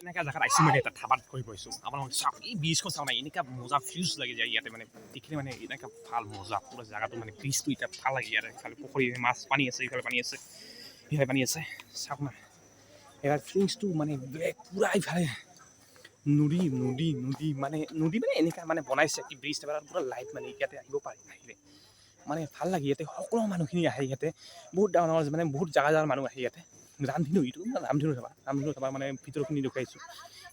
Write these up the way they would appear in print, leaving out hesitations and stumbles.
এনেকা জায়গাত আইছি মানে এটা ধাবাত গৈ বহিছোঁ আপোনালোক চাওক এই ব্ৰিজখন চাওক নাই এনেকা মজা ফিউজ লাগি যায় ইয়াতে মানে দেখিলে মানে এনেকা ভাল মজা পুৰা জায়গাটো মানে ব্ৰিজটো এতিয়া ভাল লাগে ইয়াতে খালি পুখুৰী মাছ পানী আছে ইফালে পানী আছে ইফালে পানী আছে চাওক না ইয়াৰ ফিলিংছটো মানে বেলেগ পুৰা ইফালে নদী নদী নদী মানে এনেকা মানে বনাইছে কি ব্ৰিজ এটা পুৰা লাইট মানে ইয়াতে আহিব পাৰে আহিলে মানে ভাল লাগে ইয়াতে সকলো মানুহখিনি আহে ইয়াতে বহুত ডাঙৰ ডাঙৰ মানে বহুত জাগা জাগাৰ মানুহ আহে ইয়াতে ৰামধেনু এইটো ৰামধেনু চাবা মানে ভিতৰখিনি দেখুৱাইছোঁ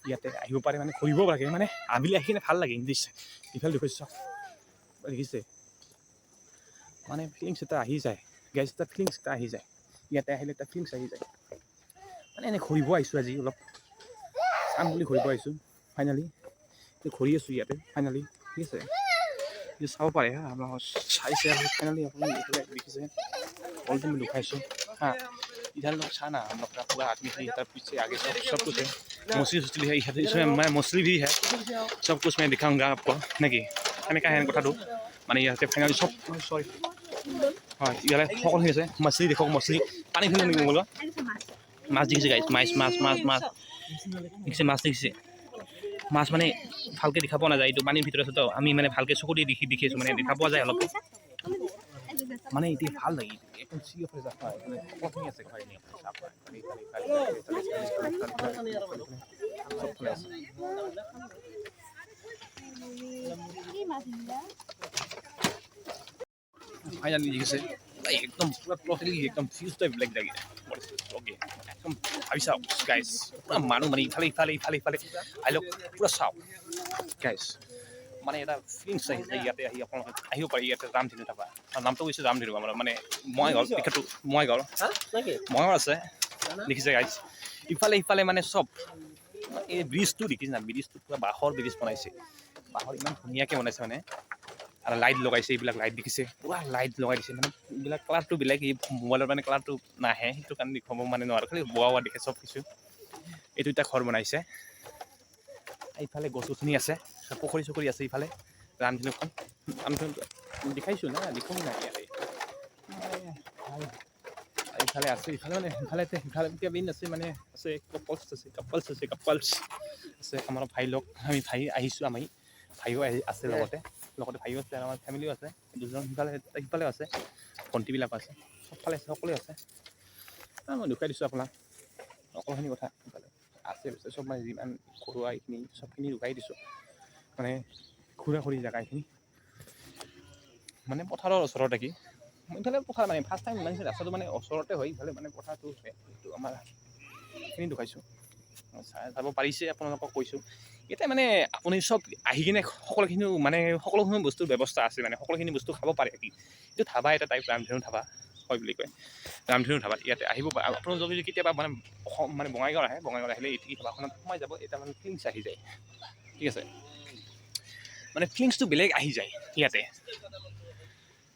ইয়াতে আহিব পাৰে মানে কৰিব লাগে মানে আবেলি আহি কিনে ভাল লাগে ইংলিছ ইফালে দেখুৱাইছোঁ দেখিছে মানে ফিলিংছ এটা আহি যায় গেছ এটা ফিলিংছ এটা আহি যায় ইয়াতে আহিলে এটা ফিলিংছ আহি যায় মানে এনেই ঘূৰিব আহিছোঁ আজি অলপ চাম বুলি ঘূৰিব আহিছোঁ ফাইনেলি ঘূৰি আছোঁ ইয়াতে ফাইনেলি ঠিক আছে চাব পাৰে হা আপোনালোক চাইছে আৰু ফাইনেলি আপুনি এইফালে দেখিছে অলটো মই দেখুৱাইছোঁ হা इधर लोग छा ना हम लोग का पूरा आदमी है इधर पीछे आगे सब कुछ है मछली है इसमें मैं मछली भी है सब कुछ मैं दिखाऊंगा आपको नहीं এনেকা হেন কথাটো মানে ইয়াতে ফাইনালি সব সৰি হয় ইয়ালে সকলো আছে মাছলি দেখক মাছলি পানী ফেলে নেকি বলো মাছ দেখিছে গাইছ মাছ দেখিছে মাছ দেখিছে মাছ মানে ভালকে দেখা পোৱা নাযায় এইটো পানীৰ ভিতৰত আছে তো আমি মানে ভালকে চকু দি দেখি আছো মানে দেখা পোৱা যায় অলপ মানে এটি ভাল লাগি এখন সি অফারে যা হয় মানে কতনি আছে খাই নি সাপ হয় ফাইনালি লিখেছে একদম পুরো টোটালি একদম ফিউজ টাইপ ব্ল্যাক লাগে ওকে একদম ভাবিছা গাইস পুরো মানুহ মানে ইফালে আই লক পুরো চাও গাইস মানে এটা ফিলিংছ আহি যায় ইয়াতে আহি আপোনালোক আহিব পাৰি ইয়াতে ৰামধেনু ধাবা নামটো হৈছে ৰামধেনু আমাৰ মানে মইগল টিকেটটো মইগল আছে দেখিছে গাইছ ইফালে মানে চব এই ব্ৰিজটো দেখিছে না ব্ৰিজটো পুৰা বাঁহৰ ব্ৰিজ বনাইছে বাঁহৰ ইমান ধুনীয়াকৈ বনাইছে মানে আৰু লাইট লগাইছে এইবিলাক লাইট দেখিছে পুৰা লাইট লগাই দিছে মানে এইবিলাক কালাৰটো বেলেগ এই মোবাইলৰ মানে কালাৰটো নাহে সেইটো কাৰণে দেখুৱাব মানে নোৱাৰোঁ খালি বোৱা দেখে চব কিছু এইটো এটা ঘৰ বনাইছে এইফালে গছ গছনি আছে পুখুৰী চুখুৰী আছে ইফালে ৰামধেনুখন দেখাইছোঁ না দেখোঁ না ইয়াতে ইফালে আছে ইফালে মানে ইফালে কেবিন আছে মানে আছে কাপলছ আছে আমাৰ ভাই লগ আমি ভাই আহিছোঁ আমি ভাইও আছে লগতে ভাইও আছে আৰু আমাৰ ফেমিলিও আছে দুজন সিফালেও আছে ভণ্টিবিলাকো আছে চবফালে আছে সকলোৱে আছে মই দেখুৱাই দিছোঁ আপোনাক সকলোখিনি কথা ইফালে আছে চব মানে যিমান ঘৰুৱা এইখিনি চবখিনি লুকাই দিছোঁ মানে ঘূৰা ঘূৰি জেগা এইখিনি মানে পথাৰৰ ওচৰতে কি ইফালে পথাৰ মানে ফাৰ্ষ্ট টাইম ইমান ৰাস্তাটো মানে ওচৰতে হয় ইফালে মানে পথাৰটো এইটো আমাৰ এইখিনি দেখুৱাইছোঁ চাই যাব পাৰিছে আপোনালোকক কৈছোঁ এতিয়া মানে আপুনি চব আহি কিনে সকলোখিনি বস্তুৰ ব্যৱস্থা আছে মানে সকলোখিনি বস্তু খাব পাৰে কি এইটো ধাবা এটা টাইপ ৰামধেনু ধাবা হয় বুলি কয় ৰামধেনু ধাবা ইয়াতে আহিব পাৰে আপোনাৰ যদি কেতিয়াবা মানে বঙাইগাঁও আহিলে এই ধাবাখনত সোমাই যাব এটা মানে ফিলিংছ আহি যায় ঠিক আছে মানে ফিলিংছটো বেলেগ আহি যায় ইয়াতে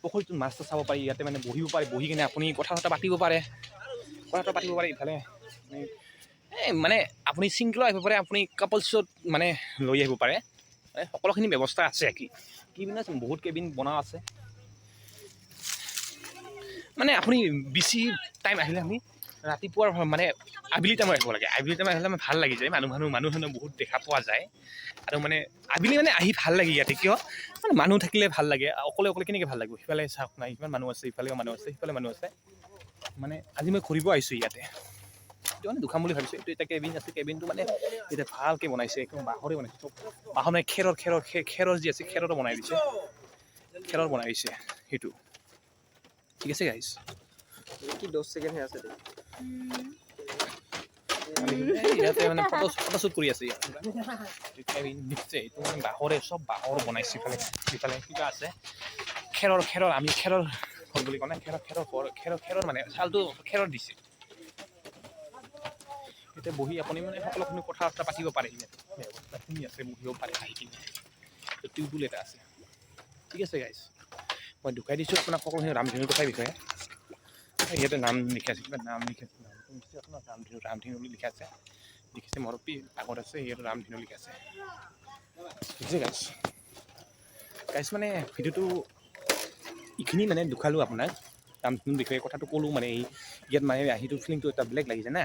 পুখুৰীটোত মাছটো চাব পাৰি ইয়াতে মানে বহিব পাৰে বহি কিনে আপুনি কথা পাতিব পাৰে ইফালে মানে আপুনি ছিংগলো আহিব পাৰে আপুনি কাপলছত মানে লৈ আহিব পাৰে সকলোখিনি ব্যৱস্থা আছে কেবিন আছে বহুত কেবিন বনোৱা আছে মানে আপুনি বেছি টাইম আহিলে আমি ৰাতিপুৱাৰ মানে আবেলি টাইমত আহিব লাগে আবেলি টাইমত আহিলে মানে ভাল লাগি যায় মানুহ বহুত দেখা পোৱা যায় আৰু মানে আবেলি মানে আহি ভাল লাগে ইয়াতে কিয় মানে মানুহ থাকিলে ভাল লাগে অকলে কেনেকৈ ভাল লাগিব সিফালে চাওক নাই ইমান মানুহ আছে ইফালেও মানুহ আছে সিফালে মানুহ আছে মানে আজি মই ঘূৰিব আহিছোঁ ইয়াতে এইটো মানে দুখাম বুলি ভাবিছোঁ এইটো এটা কেবিন আছে কেবিনটো মানে এতিয়া ভালকৈ বনাইছে একদম বাঁহৰে বনাইছে বাঁহৰ মানে খেৰৰ যি আছে খেৰৰ বনাই দিছে সেইটো ঠিক আছে গাইছ কি 10 সেকেন্ড আছে ইয়াতে মানে ফটোশ্বুট কৰি আছে এইটো মানে বাঁহৰ বনাইছে ইফালে কিবা আছে খেৰৰ আমি খেৰৰ ঘৰ বুলি কওঁ খেৰৰ মানে চালটো খেৰৰ দিছে এতিয়া বহি আপুনি মানে সকলোখিনি কথা বাৰ্তা পাতিব পাৰে ব্যৱস্থাখিনি আছে বহিব পাৰে আহি কিনে টিউবুল এটা আছে ঠিক আছে গাইছ মই দেখুৱাই দিছোঁ আপোনাক সকলোখিনি ৰামধেনুৰ কথাৰ বিষয়ে ইয়াতে নাম লিখা আছে কিবা নাম লিখা আছে আপোনাৰ ৰামধেনু বুলি লিখা আছে দেখিছে মৰপি আগত আছে ইয়াত ৰামধেনু লিখা আছে বুজিছে গাইছ মানে ভিডিঅ'টো এইখিনি মানে দেখুৱালোঁ আপোনাক ৰামধেনুৰ বিষয়ে কথাটো ক'লোঁ মানে ইয়াত মানে আহিটো ফিলিংটো এটা বেলেগ লাগিছে না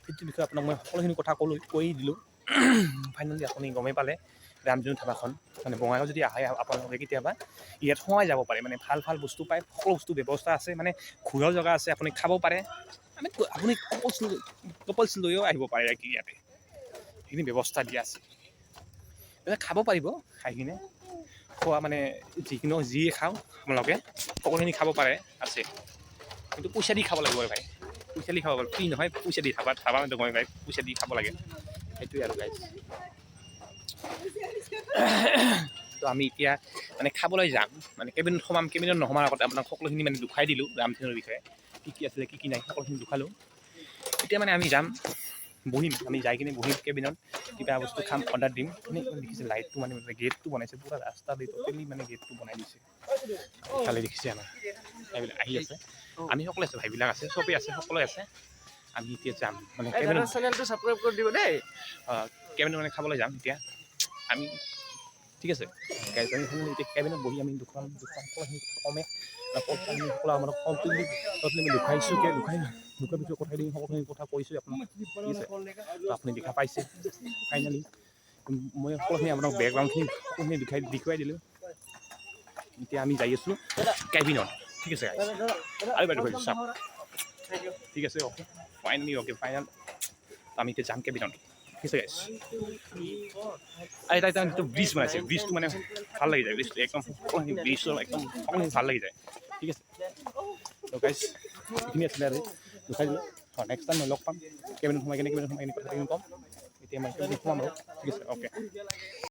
সেইটো বিষয়ে আপোনাক মই সকলোখিনি কথা কৈ দিলোঁ ফাইনেলি আপুনি গমেই পালে ৰামজনু ধাবাখন মানে বঙাইগাঁও যদি আহে আপোনালোকে কেতিয়াবা ইয়াত সোমাই যাব পাৰে মানে ভাল ভাল বস্তু পায় সকলো বস্তু ব্যৱস্থা আছে মানে ঘূৰাও জেগা আছে আপুনি খাব পাৰে মানে আপুনি কপলছ লৈও আহিব পাৰে ইয়াতে সেইখিনি ব্যৱস্থা দিয়া আছে খাব পাৰিব খাই কিনে খোৱা মানে যিকোনো যিয়ে খাওঁ আপোনালোকে সকলোখিনি খাব পাৰে আছে কিন্তু পইচা দি খাব লাগিব ভাই পইচা দি খাব পাৰে ফ্ৰী নহয় পইচা দি ধাবা মানে গমে ভাই পইচা দি খাব লাগে সেইটোৱে আৰু গাইজ তো আমি এতিয়া মানে খাবলৈ যাম মানে কেবিনত সোমাম কেবিনত নোসোমাৰ আগতে আপোনাক সকলোখিনি মানে দুখাই দিলোঁ ৰামধেনুৰ বিষয়ে কি আছিলে কি নাই সকলোখিনি দুখালোঁ এতিয়া মানে আমি যাম বহিম আমি যাই কিনে বহিম কেবিনত কিবা বস্তু খাম অৰ্ডাৰ দিম দেখিছে লাইটটো মানে গেটটো বনাইছে পূৰা ৰাস্তা দি ট'টেলি মানে গেটটো বনাই দিছে ইফালে দেখিছে আমাৰ এইবিলাক আহি আছে আমি সকলোৱে আছে ভাইবিলাক আছে চবেই আছে সকলোৱে আছে আমি এতিয়া যাম মানে কেবিনত চেনেলটো ছাবস্ক্ৰাইব কৰি দিব দেই কেবিনত মানে খাবলৈ যাম এতিয়া আমি ঠিক আছে এতিয়া কেবিনত বহি আমি দুখন সকলোখিনি কমে সকলো আমাক কমপ্লিটলি দুখাইছোঁ দুখৰ পিছত কথাই দিম সকলোখিনি কথা কৈছোঁ আপোনাক ঠিক আছে তো আপুনি দেখা পাইছে ফাইনেলি মই সকলোখিনি আপোনাক বেকগ্ৰাউণ্ডখিনি সকলোখিনি দেখুৱাই দিলোঁ এতিয়া আমি যাই আছোঁ কেবিনত ঠিক আছে আৰু বাইদেউ কৈছোঁ চাওক ঠিক আছে অ'কে ফাইনেলি অ'কে ফাইনেল আমি এতিয়া যাম কেবিনত ঠিক আছে গাইছ এটা যিটো ব্ৰিজ বনাইছে ব্ৰিজটো মানে ভাল লাগি যায় ব্ৰিজটো একদম সকলোখিনি ব্ৰিজটো একদম সকলোখিনি ভাল লাগি যায় ঠিক আছে তো গাইছ এইখিনি আছিলে আৰু দুখাই দিলোঁ হয় নেক্সট টাইম মই লগ পাম কেবিনত সোমাই কিনে কথাখিনি ক'ম এতিয়া মই কেবিনত সোমাম আৰু ঠিক আছে অ'কে